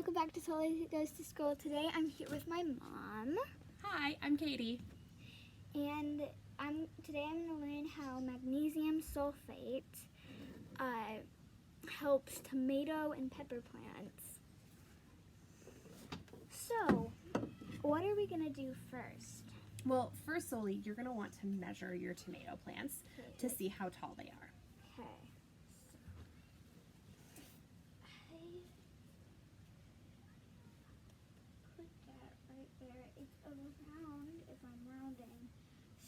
welcome back to Sully Goes to School. Today I'm here with my mom. Hi, I'm Katie. And today I'm going to learn how magnesium sulfate helps tomato and pepper plants. So, what are we going to do first? Well, first, Sully, you're going to want to measure your tomato plants to see how tall they are. Okay. Put that right there. It's around, if I'm rounding,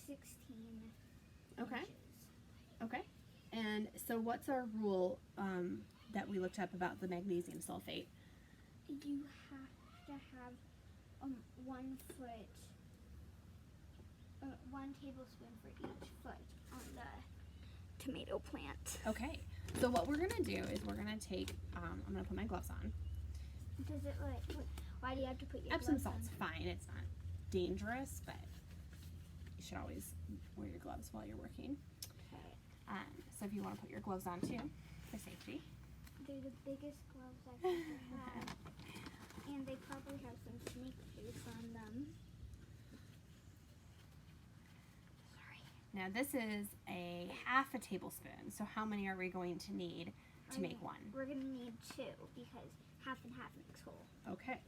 16 Okay. inches. Okay. And so what's our rule that we looked up about the magnesium sulfate? You have to have 1 foot, 1 tablespoon for each foot on the tomato plant. Okay. So what we're going to do is we're going to take, I'm going to put my gloves on. Does it why do you have to put your Epsom gloves salt's on? fine. It's not dangerous, but you should always wear your gloves while you're working. Okay. So if you want to put your gloves on too, for safety. They're the biggest gloves I've ever had. And they probably have some snake face on them. Sorry. Now this is a half a tablespoon. So how many are we going to need to make one? We're going to need 2 because half and half makes whole. Okay.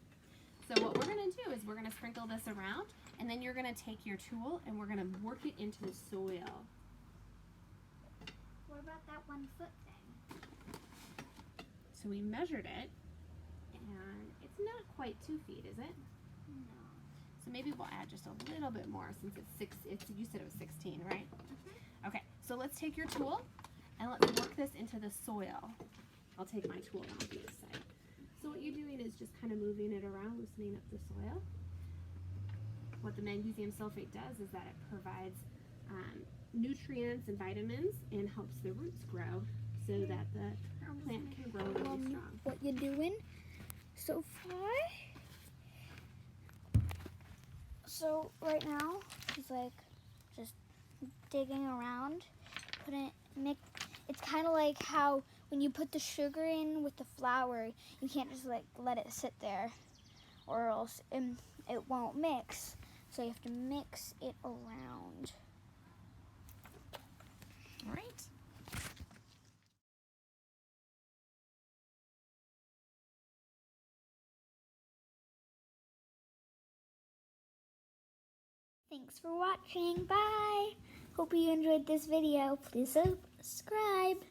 So what we're going to do is we're going to sprinkle this around, and then you're going to take your tool and we're going to work it into the soil. What about that 1 foot thing? So we measured it, and it's not quite 2 feet, is it? No. So maybe we'll add just a little bit more since you said it was 16, right? Mm-hmm. Okay, so let's take your tool and let's work this into the soil. I'll take my tool and I'll do this side. So what you're doing is just kind of moving it around, loosening up the soil. What the magnesium sulfate does is that it provides nutrients and vitamins and helps the roots grow so that the plant can grow really strong. What you're doing so far? So right now, he's like just digging around, it's kind of like how when you put the sugar in with the flour, you can't just like let it sit there or else it won't mix. So you have to mix it around. All right. Thanks for watching. Bye. Hope you enjoyed this video. Please subscribe.